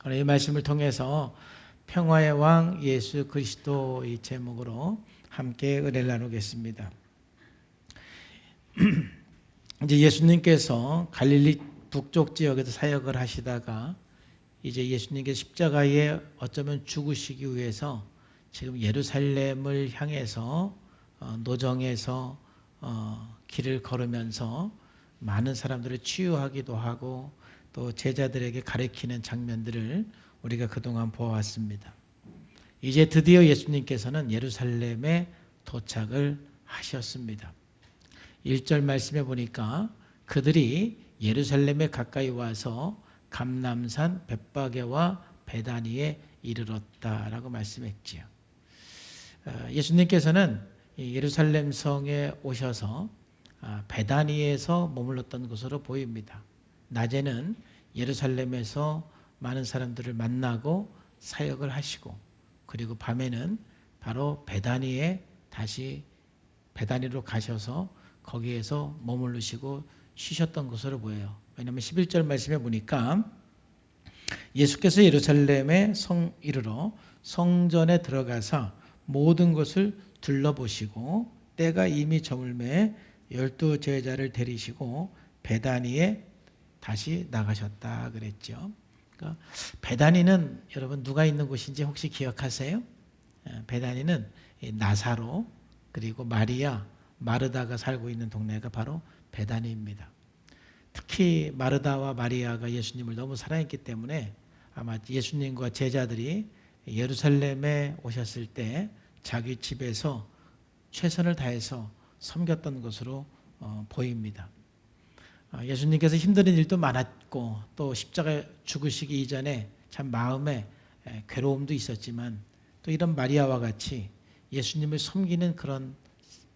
오늘 이 말씀을 통해서 평화의 왕 예수 그리스도 이 제목으로 함께 은혜를 나누겠습니다. 이제 예수님께서 갈릴리 북쪽 지역에서 사역을 하시다가 이제 예수님께서 십자가에 어쩌면 죽으시기 위해서 지금 예루살렘을 향해서 노정에서 길을 걸으면서 많은 사람들을 치유하기도 하고 또 제자들에게 가르치는 장면들을 우리가 그동안 보아왔습니다. 이제 드디어 예수님께서는 예루살렘에 도착을 하셨습니다. 1절 말씀에 보니까 그들이 예루살렘에 가까이 와서 감람산 벳바게와 베다니에 이르렀다라고 말씀했지요. 예수님께서는 예루살렘 성에 오셔서 베다니에서 머물렀던 것으로 보입니다. 낮에는 예루살렘에서 많은 사람들을 만나고 사역을 하시고, 그리고 밤에는 바로 베다니에 다시 베다니로 가셔서 거기에서 머무르시고 쉬셨던 것으로 보여요. 왜냐하면 11절 말씀에 보니까 예수께서 예루살렘에 이르러 성전에 들어가서 모든 것을 둘러보시고 때가 이미 저물매 12 제자를 데리시고 베다니에 다시 나가셨다 그랬죠. 그러니까 베다니는 여러분 누가 있는 곳인지 혹시 기억하세요? 베다니는 나사로 그리고 마리아, 마르다가 살고 있는 동네가 바로 베다니입니다. 특히 마르다와 마리아가 예수님을 너무 사랑했기 때문에 아마 예수님과 제자들이 예루살렘에 오셨을 때 자기 집에서 최선을 다해서 섬겼던 것으로 보입니다. 예수님께서 힘든 일도 많았고 또 십자가에 죽으시기 이전에 참 마음에 괴로움도 있었지만 또 이런 마리아와 같이 예수님을 섬기는 그런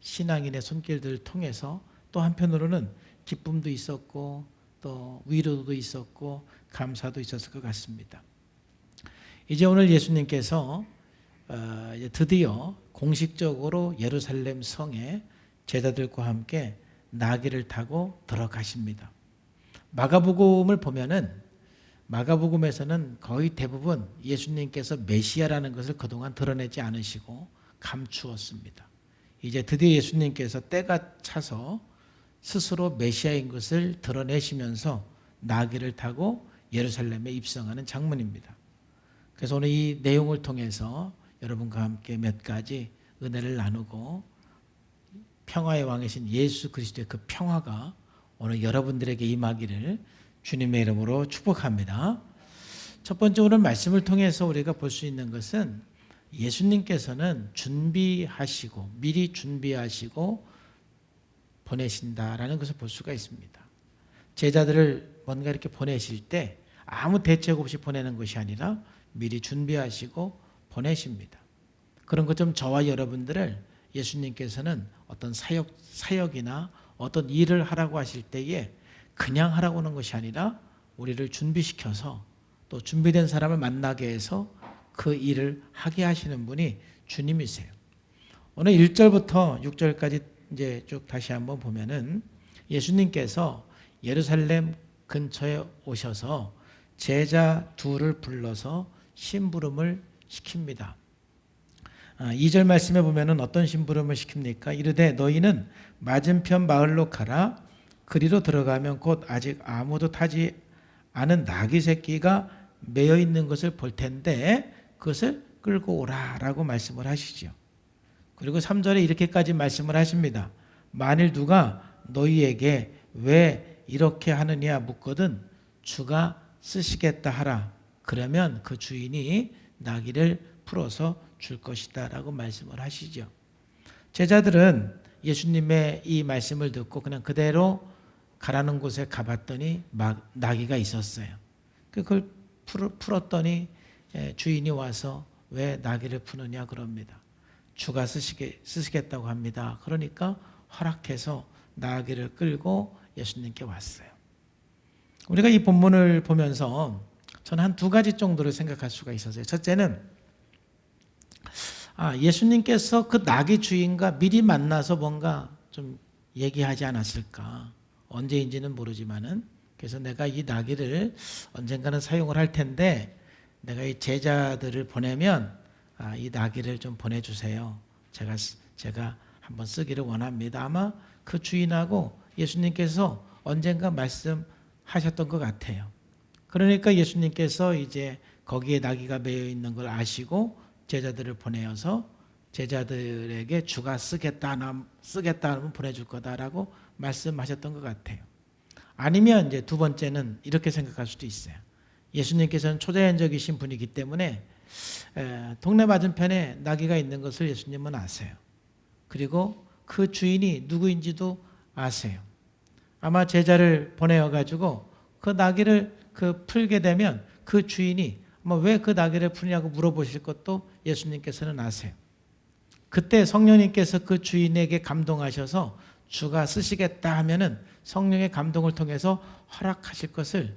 신앙인의 손길들을 통해서 또 한편으로는 기쁨도 있었고 또 위로도 있었고 감사도 있었을 것 같습니다. 이제 오늘 예수님께서 드디어 공식적으로 예루살렘 성에 제자들과 함께 나귀를 타고 들어가십니다. 마가복음을 보면은 마가복음에서는 거의 대부분 예수님께서 메시아라는 것을 그동안 드러내지 않으시고 감추었습니다. 이제 드디어 예수님께서 때가 차서 스스로 메시아인 것을 드러내시면서 나귀를 타고 예루살렘에 입성하는 장면입니다. 그래서 오늘 이 내용을 통해서 여러분과 함께 몇 가지 은혜를 나누고 평화의 왕이신 예수 그리스도의 그 평화가 오늘 여러분들에게 임하기를 주님의 이름으로 축복합니다. 첫 번째 오늘 말씀을 통해서 우리가 볼 수 있는 것은 예수님께서는 준비하시고 미리 준비하시고 보내신다라는 것을 볼 수가 있습니다. 제자들을 뭔가 이렇게 보내실 때 아무 대책 없이 보내는 것이 아니라 미리 준비하시고 보내십니다. 그런 것처럼 저와 여러분들을 예수님께서는 어떤 사역이나 어떤 일을 하라고 하실 때에 그냥 하라고 하는 것이 아니라 우리를 준비시켜서 또 준비된 사람을 만나게 해서 그 일을 하게 하시는 분이 주님이세요. 오늘 1절부터 6절까지 이제 쭉 다시 한번 보면은 예수님께서 예루살렘 근처에 오셔서 제자 둘을 불러서 심부름을 시킵니다. 2절 말씀에 보면은 어떤 심부름을 시킵니까? 이르되 너희는 맞은편 마을로 가라. 그리로 들어가면 곧 아직 아무도 타지 않은 나귀 새끼가 매여 있는 것을 볼 텐데 그것을 끌고 오라라고 말씀을 하시죠. 그리고 3절에 이렇게까지 말씀을 하십니다. 만일 누가 너희에게 왜 이렇게 하느냐 묻거든 주가 쓰시겠다 하라. 그러면 그 주인이 나귀를 풀어서 줄 것이다 라고 말씀을 하시죠. 제자들은 예수님의 이 말씀을 듣고 그냥 그대로 가라는 곳에 가봤더니 나귀가 있었어요. 그걸 풀었더니 주인이 와서 왜 나귀를 푸느냐 그럽니다. 주가 쓰시겠다고 합니다. 그러니까 허락해서 나귀를 끌고 예수님께 왔어요. 우리가 이 본문을 보면서 저는 한 두 가지 정도를 생각할 수가 있었어요. 첫째는 예수님께서 그 나귀 주인과 미리 만나서 뭔가 좀 얘기하지 않았을까. 언제인지는 모르지만은 그래서 내가 이 나귀를 언젠가는 사용을 할 텐데 내가 이 제자들을 보내면 이 나귀를 좀 보내주세요. 제가 한번 쓰기를 원합니다. 아마 그 주인하고 예수님께서 언젠가 말씀하셨던 것 같아요. 그러니까 예수님께서 이제 거기에 나귀가 매여 있는 걸 아시고 제자들을 보내어서 제자들에게 주가 쓰겠다 하면 보내줄 거다라고 말씀하셨던 것 같아요. 아니면 이제 두 번째는 이렇게 생각할 수도 있어요. 예수님께서는 초자연적이신 분이기 때문에 동네 맞은편에 나귀가 있는 것을 예수님은 아세요. 그리고 그 주인이 누구인지도 아세요. 아마 제자를 보내어가지고 그 나귀를 풀게 되면 그 주인이 왜 그 나귀를 풀냐고 물어보실 것도 예수님께서는 아세요. 그때 성령님께서 그 주인에게 감동하셔서 주가 쓰시겠다 하면은 성령의 감동을 통해서 허락하실 것을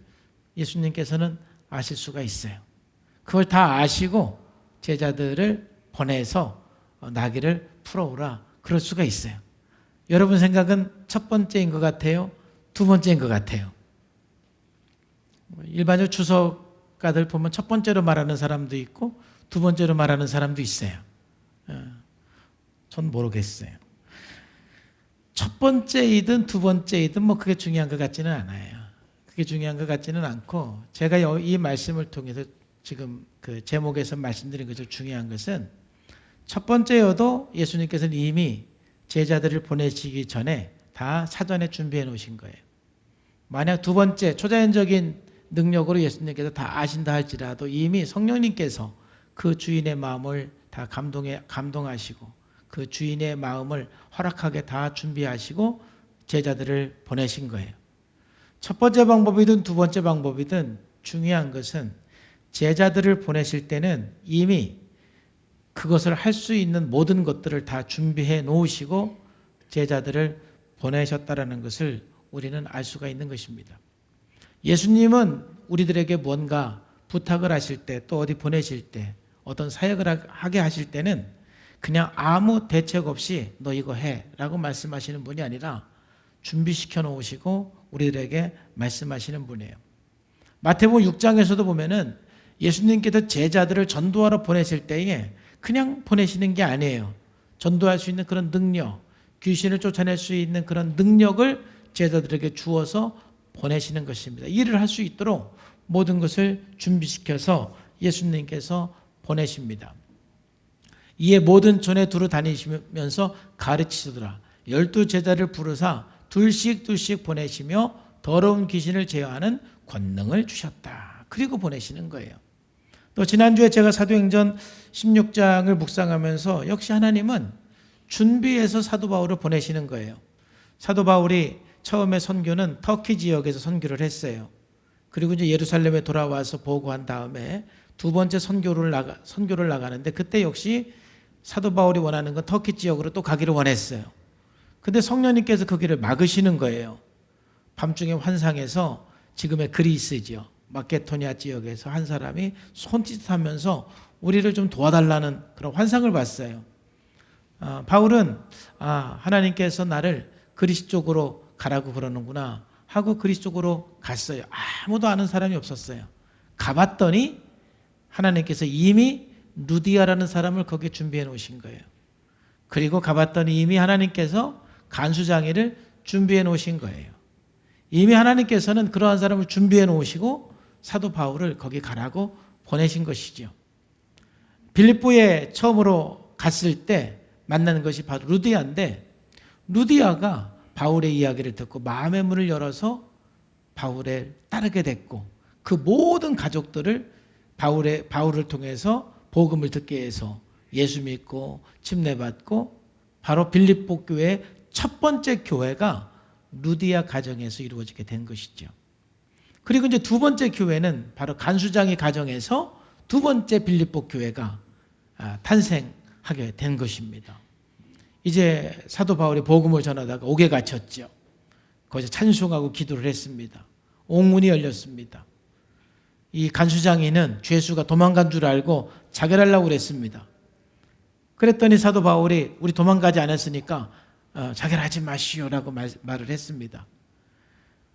예수님께서는 아실 수가 있어요. 그걸 다 아시고 제자들을 보내서 나귀를 풀어오라 그럴 수가 있어요. 여러분 생각은 첫 번째인 것 같아요? 두 번째인 것 같아요? 일반적으로 주석가들 보면 첫 번째로 말하는 사람도 있고 두 번째로 말하는 사람도 있어요. 전 모르겠어요. 첫 번째이든 두 번째이든 그게 중요한 것 같지는 않아요. 그게 중요한 것 같지는 않고 제가 이 말씀을 통해서 지금 그 제목에서 말씀드린 것을 중요한 것은 첫 번째여도 예수님께서는 이미 제자들을 보내시기 전에 다 사전에 준비해 놓으신 거예요. 만약 두 번째 초자연적인 능력으로 예수님께서 다 아신다 할지라도 이미 성령님께서 그 주인의 마음을 다 감동하시고 그 주인의 마음을 허락하게 다 준비하시고 제자들을 보내신 거예요. 첫 번째 방법이든 두 번째 방법이든 중요한 것은 제자들을 보내실 때는 이미 그것을 할 수 있는 모든 것들을 다 준비해 놓으시고 제자들을 보내셨다라는 것을 우리는 알 수가 있는 것입니다. 예수님은 우리들에게 뭔가 부탁을 하실 때 또 어디 보내실 때 어떤 사역을 하게 하실 때는 그냥 아무 대책 없이 너 이거 해 라고 말씀하시는 분이 아니라 준비시켜 놓으시고 우리들에게 말씀하시는 분이에요. 마태복음 6장에서도 보면은 예수님께서 제자들을 전도하러 보내실 때에 그냥 보내시는 게 아니에요. 전도할 수 있는 그런 능력, 귀신을 쫓아낼 수 있는 그런 능력을 제자들에게 주어서 보내시는 것입니다. 일을 할 수 있도록 모든 것을 준비시켜서 예수님께서 보내십니다. 이에 모든 촌에 두루 다니시면서 가르치시더라. 12제자를 부르사 둘씩 보내시며 더러운 귀신을 제어하는 권능을 주셨다. 그리고 보내시는 거예요. 또 지난주에 제가 사도행전 16장을 묵상하면서 역시 하나님은 준비해서 사도 바울을 보내시는 거예요. 사도 바울이 처음에 선교는 터키 지역에서 선교를 했어요. 그리고 이제 예루살렘에 돌아와서 보고한 다음에 두 번째 선교를 나가는데 그때 역시 사도 바울이 원하는 건 터키 지역으로 또 가기를 원했어요. 근데 성령님께서 그 길을 막으시는 거예요. 밤중에 환상에서 지금의 그리스죠. 마케도니아 지역에서 한 사람이 손짓하면서 우리를 좀 도와달라는 그런 환상을 봤어요. 바울은 하나님께서 나를 그리스 쪽으로 가라고 그러는구나 하고 그리스 쪽으로 갔어요. 아무도 아는 사람이 없었어요. 가봤더니 하나님께서 이미 루디아라는 사람을 거기에 준비해 놓으신 거예요. 그리고 가봤더니 이미 하나님께서 간수장이를 준비해 놓으신 거예요. 이미 하나님께서는 그러한 사람을 준비해 놓으시고 사도 바울을 거기 가라고 보내신 것이죠. 빌립보에 처음으로 갔을 때 만나는 것이 바로 루디아인데 루디아가 바울의 이야기를 듣고 마음의 문을 열어서 바울을 따르게 됐고 그 모든 가족들을 바울을 통해서 복음을 듣게 해서 예수 믿고 침례받고 바로 빌립보 교회의 첫 번째 교회가 루디아 가정에서 이루어지게 된 것이죠. 그리고 이제 두 번째 교회는 바로 간수장의 가정에서 두 번째 빌립보 교회가 탄생하게 된 것입니다. 이제 사도 바울이 복음을 전하다가 옥에 갇혔죠. 거기서 찬송하고 기도를 했습니다. 옥문이 열렸습니다. 이 간수장이는 죄수가 도망간 줄 알고 자결하려고 그랬습니다. 그랬더니 사도 바울이 우리 도망가지 않았으니까 자결하지 마시오라고 말을 했습니다.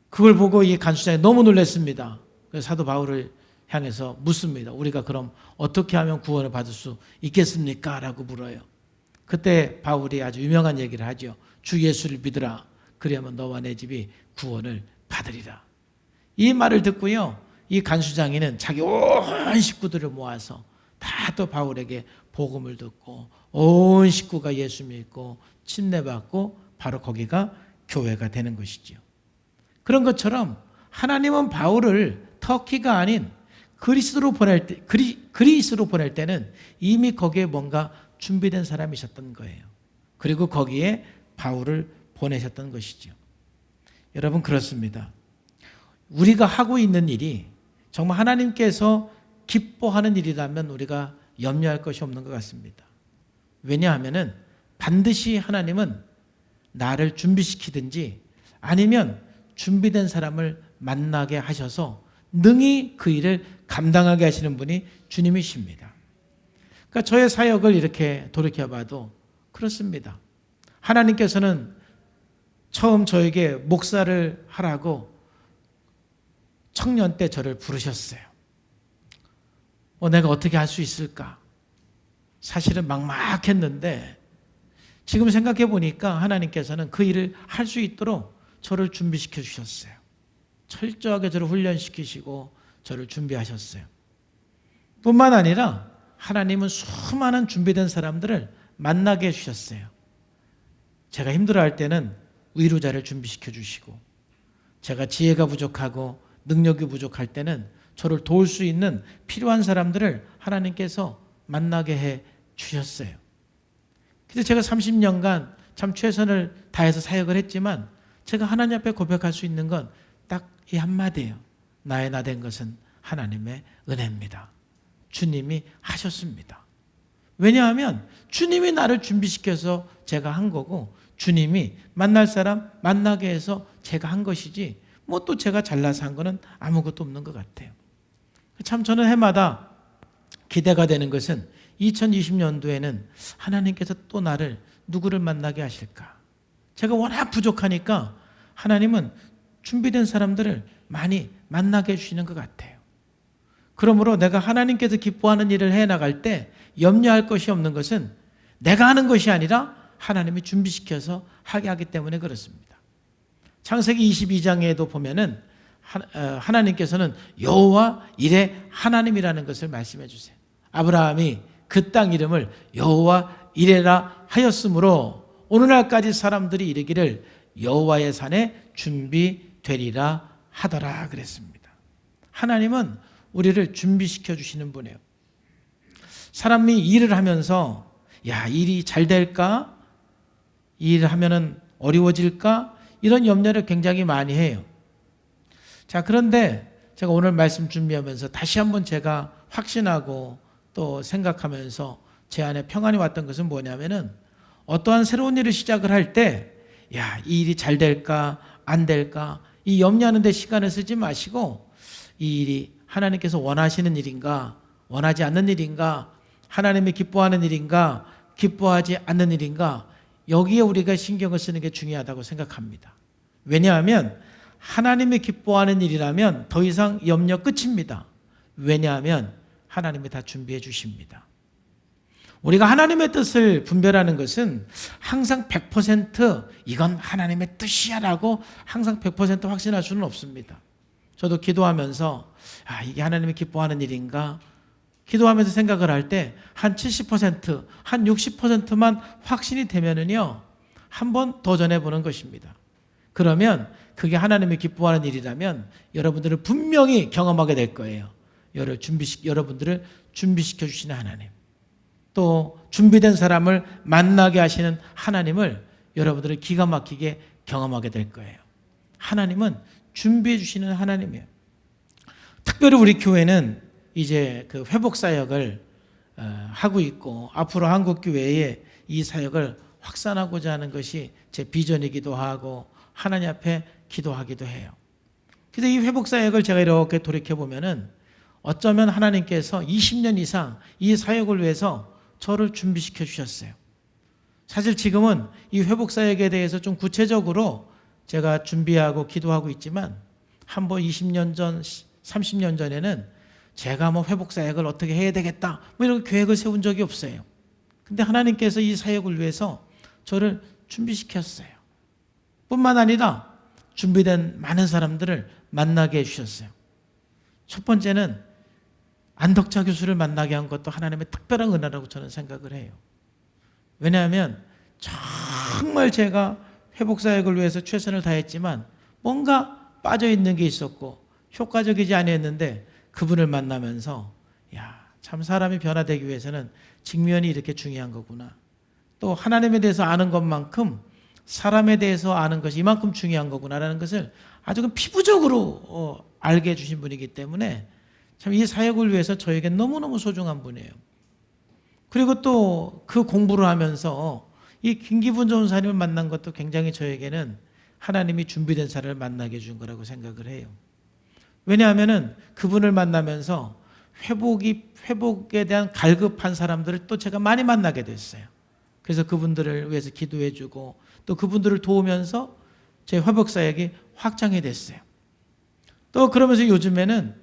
그걸 보고 이 간수장이 너무 놀랐습니다. 그래서 사도 바울을 향해서 묻습니다. 우리가 그럼 어떻게 하면 구원을 받을 수 있겠습니까? 라고 물어요. 그때 바울이 아주 유명한 얘기를 하죠. 주 예수를 믿으라. 그리하면 너와 내 집이 구원을 받으리라. 이 말을 듣고요, 이 간수장이는 자기 온 식구들을 모아서 다 또 바울에게 복음을 듣고 온 식구가 예수 믿고 침례받고 바로 거기가 교회가 되는 것이죠. 그런 것처럼 하나님은 바울을 터키가 아닌 그리스로 보낼 때는 이미 거기에 뭔가 준비된 사람이 있었던 거예요. 그리고 거기에 바울을 보내셨던 것이죠. 여러분, 그렇습니다. 우리가 하고 있는 일이 정말 하나님께서 기뻐하는 일이라면 우리가 염려할 것이 없는 것 같습니다. 왜냐하면 반드시 하나님은 나를 준비시키든지 아니면 준비된 사람을 만나게 하셔서 능히 그 일을 감당하게 하시는 분이 주님이십니다. 그러니까 저의 사역을 이렇게 돌이켜봐도 그렇습니다. 하나님께서는 처음 저에게 목사를 하라고 청년 때 저를 부르셨어요. 내가 어떻게 할 수 있을까? 사실은 막막했는데 지금 생각해 보니까 하나님께서는 그 일을 할 수 있도록 저를 준비시켜 주셨어요. 철저하게 저를 훈련시키시고 저를 준비하셨어요. 뿐만 아니라 하나님은 수많은 준비된 사람들을 만나게 해주셨어요. 제가 힘들어할 때는 위로자를 준비시켜 주시고, 제가 지혜가 부족하고 능력이 부족할 때는 저를 도울 수 있는 필요한 사람들을 하나님께서 만나게 해 주셨어요. 그래서 제가 30년간 참 최선을 다해서 사역을 했지만 제가 하나님 앞에 고백할 수 있는 건 딱 이 한마디예요. 나의 나 된 것은 하나님의 은혜입니다. 주님이 하셨습니다. 왜냐하면 주님이 나를 준비시켜서 제가 한 거고, 주님이 만날 사람 만나게 해서 제가 한 것이지 뭐 또 제가 잘나서 한 거는 아무것도 없는 것 같아요. 참 저는 해마다 기대가 되는 것은 2020년도에는 하나님께서 또 나를 누구를 만나게 하실까? 제가 워낙 부족하니까 하나님은 준비된 사람들을 많이 만나게 해주시는 것 같아요. 그러므로 내가 하나님께서 기뻐하는 일을 해나갈 때 염려할 것이 없는 것은 내가 하는 것이 아니라 하나님이 준비시켜서 하게 하기 때문에 그렇습니다. 창세기 22장에도 보면은 하나님께서는 여호와 이레 하나님이라는 것을 말씀해 주세요. 아브라함이 그 땅 이름을 여호와 이레라 하였으므로 오늘날까지 사람들이 이르기를 여호와의 산에 준비되리라 하더라 그랬습니다. 하나님은 우리를 준비시켜 주시는 분이에요. 사람이 일을 하면서 일이 잘 될까? 이 일을 하면은 어려워질까? 이런 염려를 굉장히 많이 해요. 자, 그런데 제가 오늘 말씀 준비하면서 다시 한번 제가 확신하고 또 생각하면서 제 안에 평안이 왔던 것은 뭐냐면은 어떠한 새로운 일을 시작을 할 때 이 일이 잘 될까 안 될까 이 염려하는 데 시간을 쓰지 마시고 이 일이 하나님께서 원하시는 일인가 원하지 않는 일인가 하나님이 기뻐하는 일인가 기뻐하지 않는 일인가 여기에 우리가 신경을 쓰는 게 중요하다고 생각합니다. 왜냐하면 하나님이 기뻐하는 일이라면 더 이상 염려 끝입니다. 왜냐하면 하나님이 다 준비해 주십니다. 우리가 하나님의 뜻을 분별하는 것은 항상 100% 이건 하나님의 뜻이야 라고 항상 100% 확신할 수는 없습니다. 저도 기도하면서 이게 하나님이 기뻐하는 일인가 기도하면서 생각을 할 때 한 70%, 한 60%만 확신이 되면은요 한번 도전해 보는 것입니다. 그러면 그게 하나님이 기뻐하는 일이라면 여러분들은 분명히 경험하게 될 거예요. 여러분들을 준비시켜 주시는 하나님, 또 준비된 사람을 만나게 하시는 하나님을 여러분들은 기가 막히게 경험하게 될 거예요. 하나님은 준비해 주시는 하나님이에요. 특별히 우리 교회는 이제 그 회복 사역을 하고 있고 앞으로 한국 교회에 이 사역을 확산하고자 하는 것이 제 비전이기도 하고 하나님 앞에 기도하기도 해요. 그래서 이 회복 사역을 제가 이렇게 돌이켜 보면은 어쩌면 하나님께서 20년 이상 이 사역을 위해서 저를 준비시켜 주셨어요. 사실 지금은 이 회복 사역에 대해서 좀 구체적으로 제가 준비하고 기도하고 있지만 한번 20년 전, 30년 전에는 제가 뭐 회복 사역을 어떻게 해야 되겠다 뭐 이런 계획을 세운 적이 없어요. 근데 하나님께서 이 사역을 위해서 저를 준비시켰어요. 뿐만 아니라 준비된 많은 사람들을 만나게 해주셨어요. 첫 번째는 안덕자 교수를 만나게 한 것도 하나님의 특별한 은혜라고 저는 생각을 해요. 왜냐하면 정말 제가 회복사역을 위해서 최선을 다했지만 뭔가 빠져있는 게 있었고 효과적이지 않았는데 그분을 만나면서 참 사람이 변화되기 위해서는 직면이 이렇게 중요한 거구나. 또 하나님에 대해서 아는 것만큼 사람에 대해서 아는 것이 이만큼 중요한 거구나라는 것을 아주 피부적으로 알게 해주신 분이기 때문에 참 이 사역을 위해서 저에게 너무너무 소중한 분이에요. 그리고 또 그 공부를 하면서 이 김기분 전사님을 만난 것도 굉장히 저에게는 하나님이 준비된 사람을 만나게 해준 거라고 생각을 해요. 왜냐하면 그분을 만나면서 회복에 대한 갈급한 사람들을 또 제가 많이 만나게 됐어요. 그래서 그분들을 위해서 기도해주고 또 그분들을 도우면서 제 회복 사역이 확장이 됐어요. 또 그러면서 요즘에는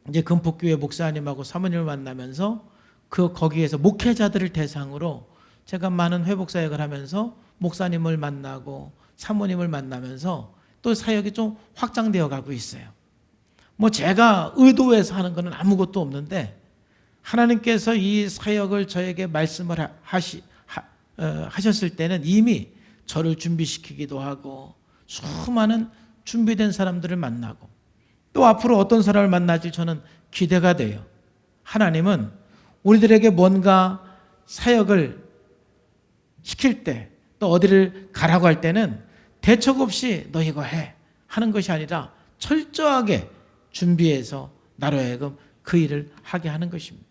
이제 금폭교회 목사님하고 사모님을 만나면서 거기에서 목회자들을 대상으로 제가 많은 회복 사역을 하면서 목사님을 만나고 사모님을 만나면서 또 사역이 좀 확장되어 가고 있어요. 뭐 제가 의도해서 하는 건 아무것도 없는데 하나님께서 이 사역을 저에게 말씀을 하셨을 때는 이미 저를 준비시키기도 하고 수많은 준비된 사람들을 만나고 또 앞으로 어떤 사람을 만날지 저는 기대가 돼요. 하나님은 우리들에게 뭔가 사역을 시킬 때 또 어디를 가라고 할 때는 대책 없이 너 이거 해 하는 것이 아니라 철저하게 준비해서 나로 하여금 그 일을 하게 하는 것입니다.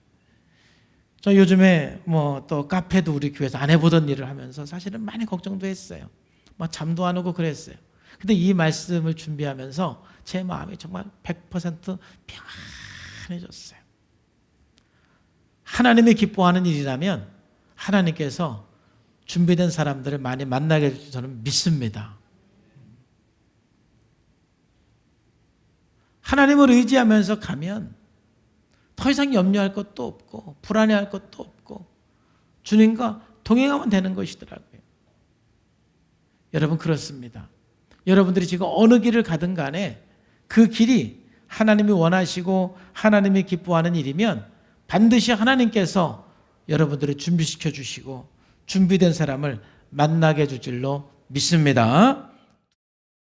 저 요즘에 뭐 또 카페도 우리 교회에서 안 해보던 일을 하면서 사실은 많이 걱정도 했어요. 막 잠도 안 오고 그랬어요. 근데 이 말씀을 준비하면서 제 마음이 정말 100% 평안해졌어요. 하나님이 기뻐하는 일이라면 하나님께서 준비된 사람들을 많이 만나게 해줄지 저는 믿습니다. 하나님을 의지하면서 가면 더 이상 염려할 것도 없고 불안해할 것도 없고 주님과 동행하면 되는 것이더라고요. 여러분 그렇습니다. 여러분들이 지금 어느 길을 가든 간에 그 길이 하나님이 원하시고 하나님이 기뻐하는 일이면 반드시 하나님께서 여러분들을 준비시켜 주시고 준비된 사람을 만나게 해줄 줄로 믿습니다.